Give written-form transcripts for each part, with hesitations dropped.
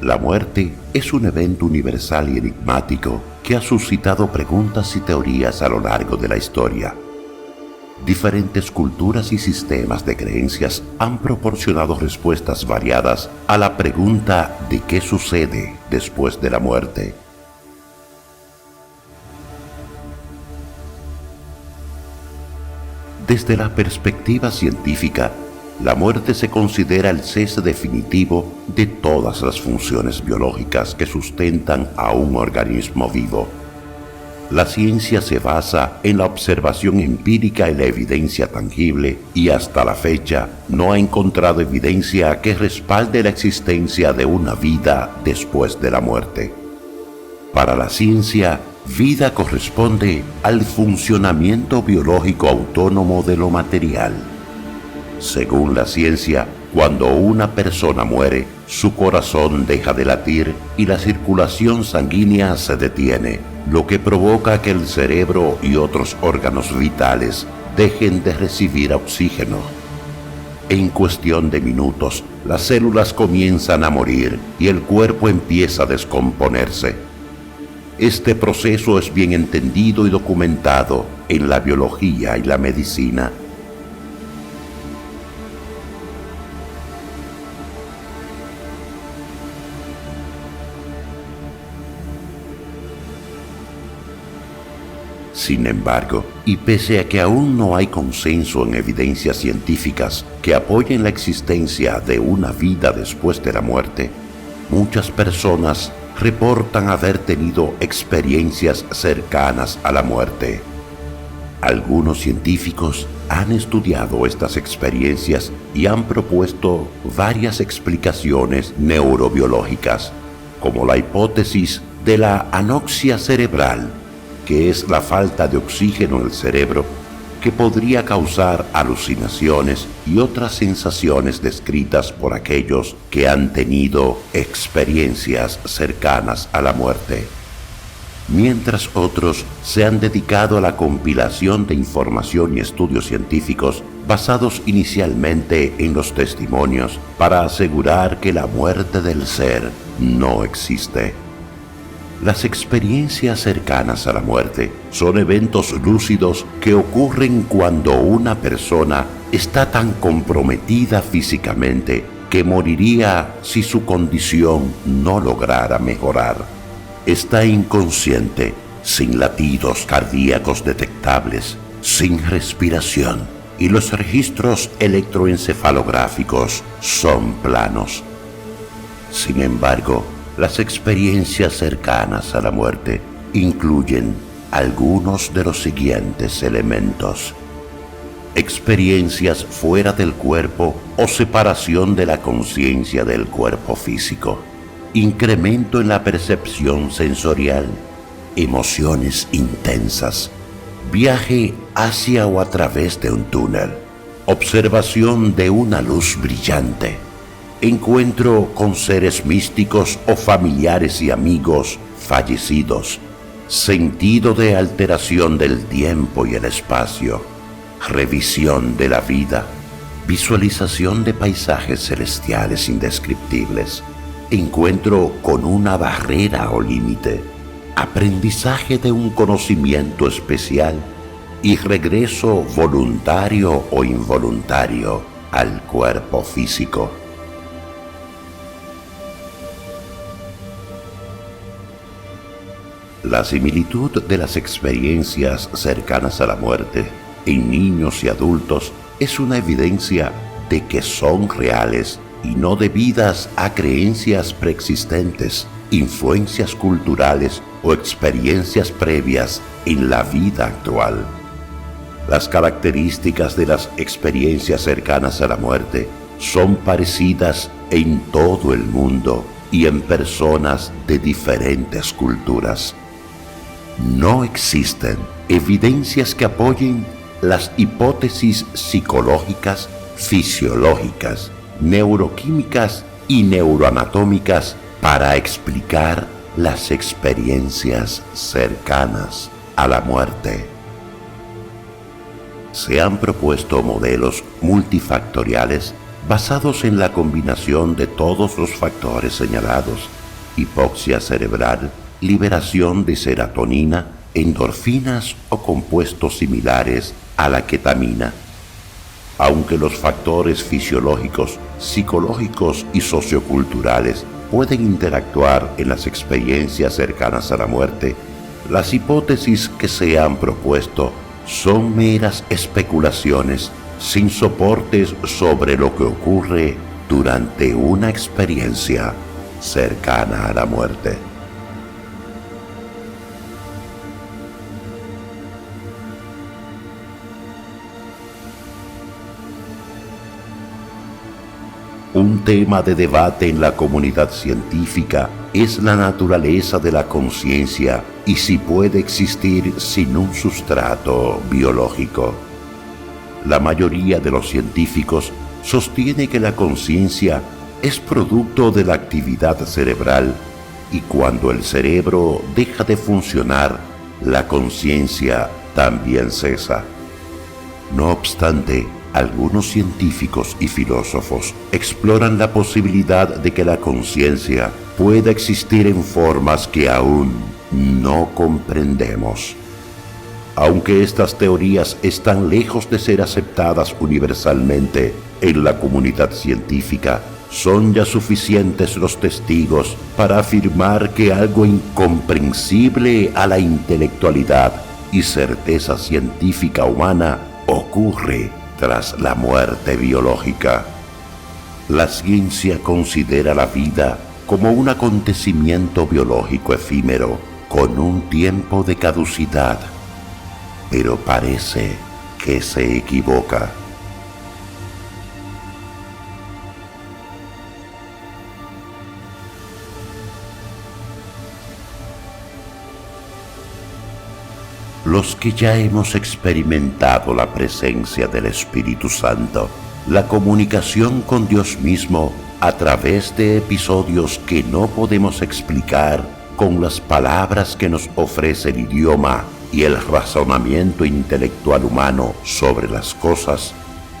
La muerte es un evento universal y enigmático que ha suscitado preguntas y teorías a lo largo de la historia. Diferentes culturas y sistemas de creencias han proporcionado respuestas variadas a la pregunta de qué sucede después de la muerte. Desde la perspectiva científica, la muerte se considera el cese definitivo de todas las funciones biológicas que sustentan a un organismo vivo. La ciencia se basa en la observación empírica y la evidencia tangible, y hasta la fecha no ha encontrado evidencia que respalde la existencia de una vida después de la muerte. Para la ciencia, vida corresponde al funcionamiento biológico autónomo de lo material. Según la ciencia, cuando una persona muere, su corazón deja de latir y la circulación sanguínea se detiene, lo que provoca que el cerebro y otros órganos vitales dejen de recibir oxígeno. En cuestión de minutos, las células comienzan a morir y el cuerpo empieza a descomponerse. Este proceso es bien entendido y documentado en la biología y la medicina. Sin embargo, y pese a que aún no hay consenso en evidencias científicas que apoyen la existencia de una vida después de la muerte, muchas personas reportan haber tenido experiencias cercanas a la muerte. Algunos científicos han estudiado estas experiencias y han propuesto varias explicaciones neurobiológicas, como la hipótesis de la anoxia cerebral, que es la falta de oxígeno en el cerebro, que podría causar alucinaciones y otras sensaciones descritas por aquellos que han tenido experiencias cercanas a la muerte. Mientras otros se han dedicado a la compilación de información y estudios científicos basados inicialmente en los testimonios para asegurar que la muerte del ser no existe. Las experiencias cercanas a la muerte son eventos lúcidos que ocurren cuando una persona está tan comprometida físicamente que moriría si su condición no lograra mejorar. Está inconsciente, sin latidos cardíacos detectables, sin respiración, y los registros electroencefalográficos son planos. Sin embargo, las experiencias cercanas a la muerte incluyen algunos de los siguientes elementos: experiencias fuera del cuerpo o separación de la conciencia del cuerpo físico, incremento en la percepción sensorial, emociones intensas, viaje hacia o a través de un túnel, observación de una luz brillante, encuentro con seres místicos o familiares y amigos fallecidos, sentido de alteración del tiempo y el espacio, revisión de la vida, visualización de paisajes celestiales indescriptibles, encuentro con una barrera o límite, aprendizaje de un conocimiento especial y regreso voluntario o involuntario al cuerpo físico. La similitud de las experiencias cercanas a la muerte en niños y adultos es una evidencia de que son reales y no debidas a creencias preexistentes, influencias culturales o experiencias previas en la vida actual. Las características de las experiencias cercanas a la muerte son parecidas en todo el mundo y en personas de diferentes culturas. No existen evidencias que apoyen las hipótesis psicológicas, fisiológicas, neuroquímicas y neuroanatómicas para explicar las experiencias cercanas a la muerte. Se han propuesto modelos multifactoriales basados en la combinación de todos los factores señalados: hipoxia cerebral, liberación de serotonina, endorfinas o compuestos similares a la ketamina. Aunque los factores fisiológicos, psicológicos y socioculturales pueden interactuar en las experiencias cercanas a la muerte, las hipótesis que se han propuesto son meras especulaciones sin soportes sobre lo que ocurre durante una experiencia cercana a la muerte. Un tema de debate en la comunidad científica es la naturaleza de la conciencia y si puede existir sin un sustrato biológico. La mayoría de los científicos sostiene que la conciencia es producto de la actividad cerebral y cuando el cerebro deja de funcionar, la conciencia también cesa. No obstante, algunos científicos y filósofos exploran la posibilidad de que la conciencia pueda existir en formas que aún no comprendemos. Aunque estas teorías están lejos de ser aceptadas universalmente en la comunidad científica, son ya suficientes los testigos para afirmar que algo incomprensible a la intelectualidad y certeza científica humana ocurre tras la muerte biológica. La ciencia considera la vida como un acontecimiento biológico efímero con un tiempo de caducidad, pero parece que se equivoca. Los que ya hemos experimentado la presencia del Espíritu Santo, la comunicación con Dios mismo a través de episodios que no podemos explicar con las palabras que nos ofrece el idioma y el razonamiento intelectual humano sobre las cosas,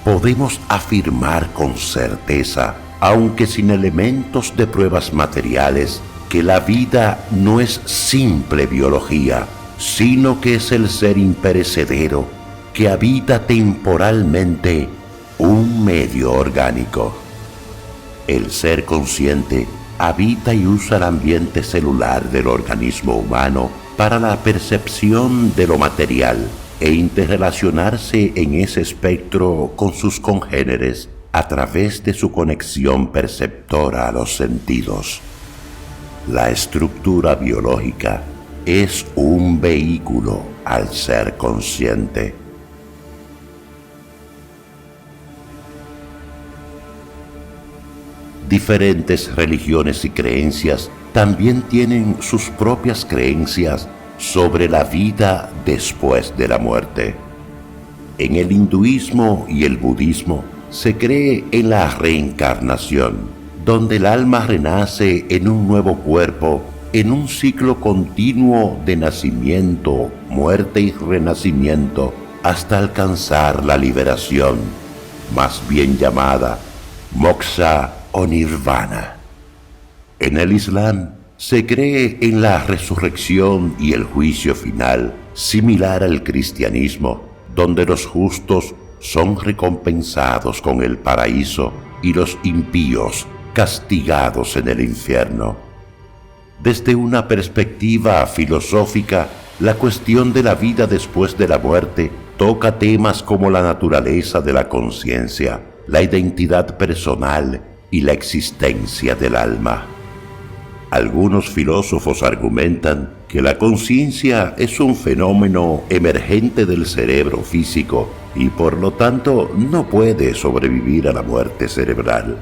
podemos afirmar con certeza, aunque sin elementos de pruebas materiales, que la vida no es simple biología, sino que es el ser imperecedero que habita temporalmente un medio orgánico. El ser consciente habita y usa el ambiente celular del organismo humano para la percepción de lo material e interrelacionarse en ese espectro con sus congéneres a través de su conexión perceptora a los sentidos. La estructura biológica es un vehículo al ser consciente. Diferentes religiones y creencias también tienen sus propias creencias sobre la vida después de la muerte. En el hinduismo y el budismo se cree en la reencarnación, donde el alma renace en un nuevo cuerpo en un ciclo continuo de nacimiento, muerte y renacimiento hasta alcanzar la liberación, más bien llamada moksha o nirvana. En el Islam se cree en la resurrección y el juicio final, similar al cristianismo, donde los justos son recompensados con el paraíso y los impíos castigados en el infierno. Desde una perspectiva filosófica, la cuestión de la vida después de la muerte toca temas como la naturaleza de la conciencia, la identidad personal y la existencia del alma. Algunos filósofos argumentan que la conciencia es un fenómeno emergente del cerebro físico y por lo tanto no puede sobrevivir a la muerte cerebral.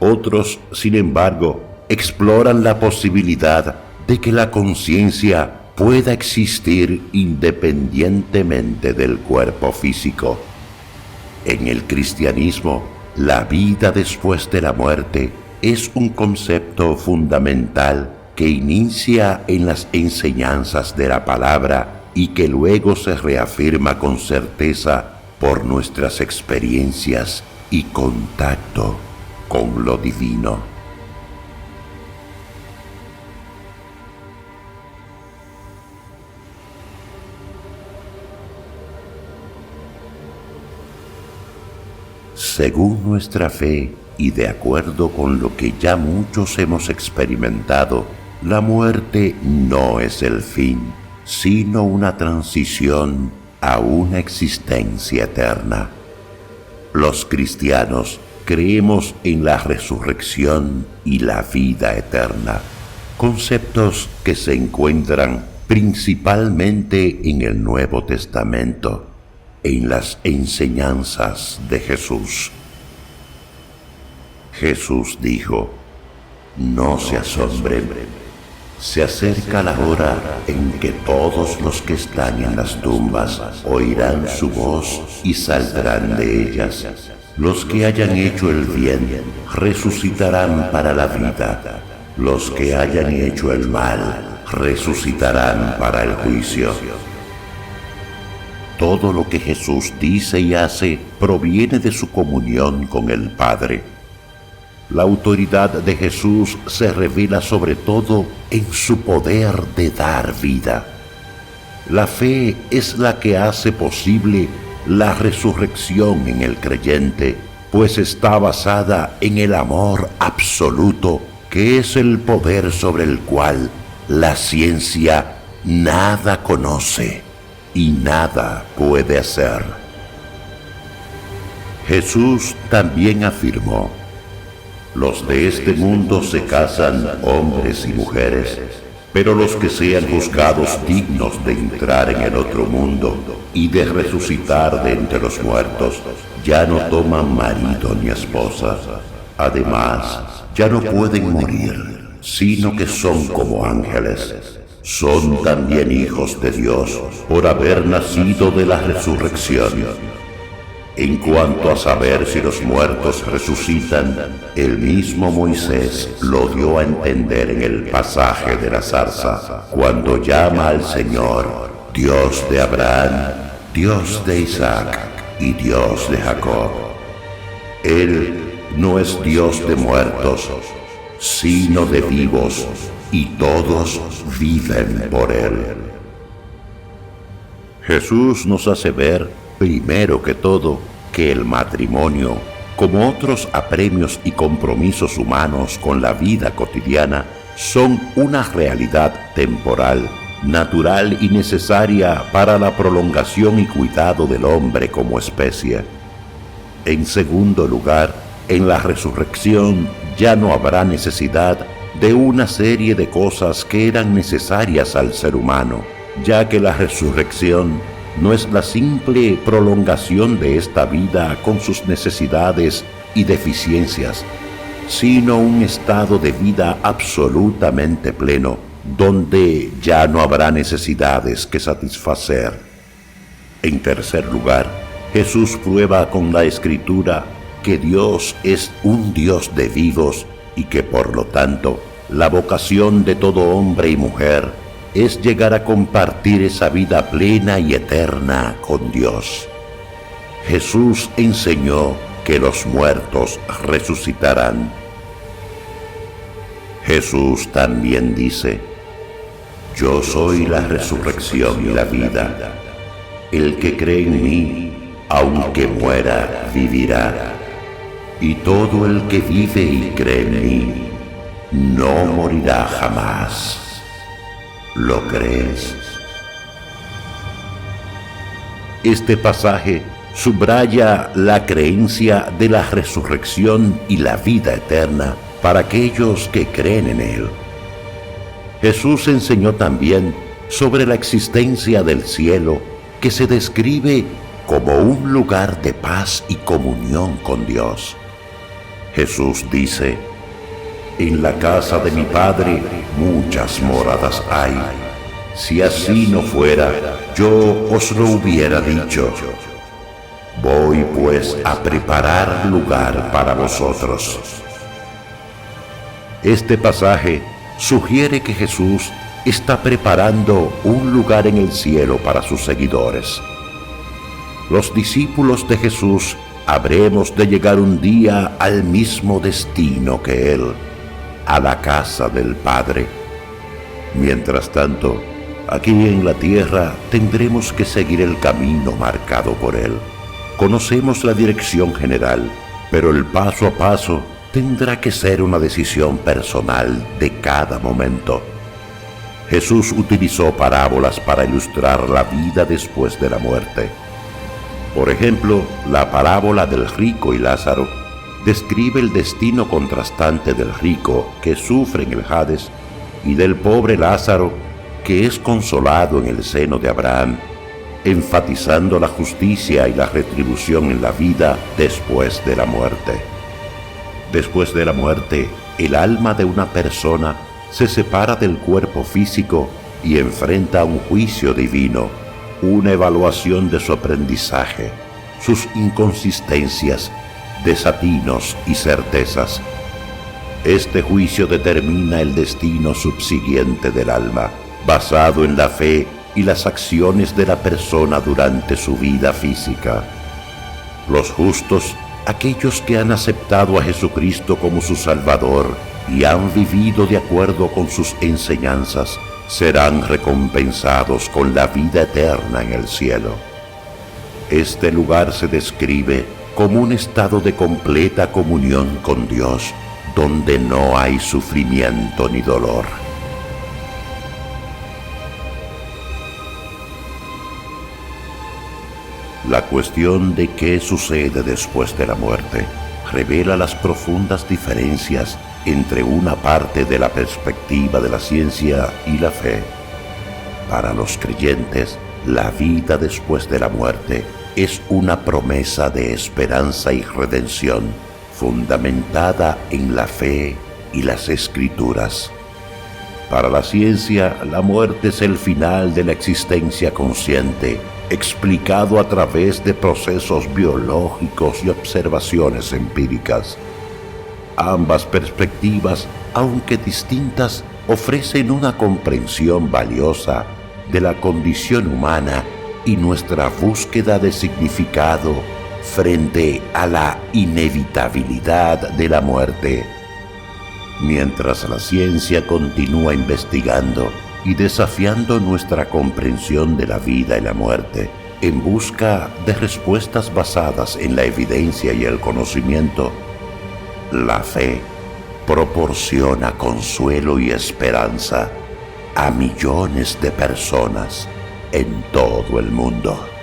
Otros, sin embargo, exploran la posibilidad de que la conciencia pueda existir independientemente del cuerpo físico. En el cristianismo, la vida después de la muerte es un concepto fundamental que inicia en las enseñanzas de la palabra y que luego se reafirma con certeza por nuestras experiencias y contacto con lo divino. Según nuestra fe y de acuerdo con lo que ya muchos hemos experimentado, la muerte no es el fin, sino una transición a una existencia eterna. Los cristianos creemos en la resurrección y la vida eterna, conceptos que se encuentran principalmente en el Nuevo Testamento, en las enseñanzas de Jesús. Jesús dijo: no se asombren, se acerca la hora en que todos los que están en las tumbas oirán su voz y saldrán de ellas. Los que hayan hecho el bien resucitarán para la vida, los que hayan hecho el mal resucitarán para el juicio. Todo lo que Jesús dice y hace proviene de su comunión con el Padre. La autoridad de Jesús se revela sobre todo en su poder de dar vida. La fe es la que hace posible la resurrección en el creyente, pues está basada en el amor absoluto, que es el poder sobre el cual la ciencia nada conoce y nada puede hacer. Jesús también afirmó: los de este mundo se casan hombres y mujeres, pero los que sean juzgados dignos de entrar en el otro mundo y de resucitar de entre los muertos, ya no toman marido ni esposa. Además, ya no pueden morir, sino que son como ángeles. Son también hijos de Dios por haber nacido de la resurrección. En cuanto a saber si los muertos resucitan, el mismo Moisés lo dio a entender en el pasaje de la zarza, cuando llama al Señor Dios de Abraham, Dios de Isaac y Dios de Jacob. Él no es Dios de muertos, sino de vivos, y todos viven por Él. Jesús nos hace ver, primero que todo, que el matrimonio, como otros apremios y compromisos humanos con la vida cotidiana, son una realidad temporal, natural y necesaria para la prolongación y cuidado del hombre como especie. En segundo lugar, en la resurrección ya no habrá necesidad de una serie de cosas que eran necesarias al ser humano, ya que la resurrección no es la simple prolongación de esta vida con sus necesidades y deficiencias, sino un estado de vida absolutamente pleno, donde ya no habrá necesidades que satisfacer. En tercer lugar, Jesús prueba con la Escritura que Dios es un Dios de vivos y que por lo tanto la vocación de todo hombre y mujer es llegar a compartir esa vida plena y eterna con Dios. Jesús enseñó que los muertos resucitarán. Jesús también dice: yo soy la resurrección y la vida. El que cree en mí, aunque muera, vivirá. Y todo el que vive y cree en mí, no morirá jamás. ¿Lo crees? Este pasaje subraya la creencia de la resurrección y la vida eterna para aquellos que creen en Él. Jesús enseñó también sobre la existencia del cielo, que se describe como un lugar de paz y comunión con Dios. Jesús dice: en la casa de mi Padre muchas moradas hay. Si así no fuera, yo os lo hubiera dicho. Voy pues a preparar lugar para vosotros. Este pasaje sugiere que Jesús está preparando un lugar en el cielo para sus seguidores. Los discípulos de Jesús habremos de llegar un día al mismo destino que Él, a la casa del Padre. Mientras tanto, aquí en la tierra tendremos que seguir el camino marcado por Él. Conocemos la dirección general, pero el paso a paso tendrá que ser una decisión personal de cada momento. Jesús utilizó parábolas para ilustrar la vida después de la muerte. Por ejemplo, la parábola del rico y Lázaro describe el destino contrastante del rico que sufre en el Hades y del pobre Lázaro que es consolado en el seno de Abraham, enfatizando la justicia y la retribución en la vida después de la muerte. Después de la muerte, el alma de una persona se separa del cuerpo físico y enfrenta un juicio divino, una evaluación de su aprendizaje, sus inconsistencias, desatinos y certezas. Este juicio determina el destino subsiguiente del alma, basado en la fe y las acciones de la persona durante su vida física. Los justos, aquellos que han aceptado a Jesucristo como su Salvador y han vivido de acuerdo con sus enseñanzas, serán recompensados con la vida eterna en el cielo. Este lugar se describe como un estado de completa comunión con Dios, donde no hay sufrimiento ni dolor. La cuestión de qué sucede después de la muerte revela las profundas diferencias entre una parte de la perspectiva de la ciencia y la fe. Para los creyentes, la vida después de la muerte es una promesa de esperanza y redención, fundamentada en la fe y las Escrituras. Para la ciencia, la muerte es el final de la existencia consciente, explicado a través de procesos biológicos y observaciones empíricas. Ambas perspectivas, aunque distintas, ofrecen una comprensión valiosa de la condición humana y nuestra búsqueda de significado frente a la inevitabilidad de la muerte. Mientras la ciencia continúa investigando y desafiando nuestra comprensión de la vida y la muerte, en busca de respuestas basadas en la evidencia y el conocimiento, la fe proporciona consuelo y esperanza a millones de personas en todo el mundo.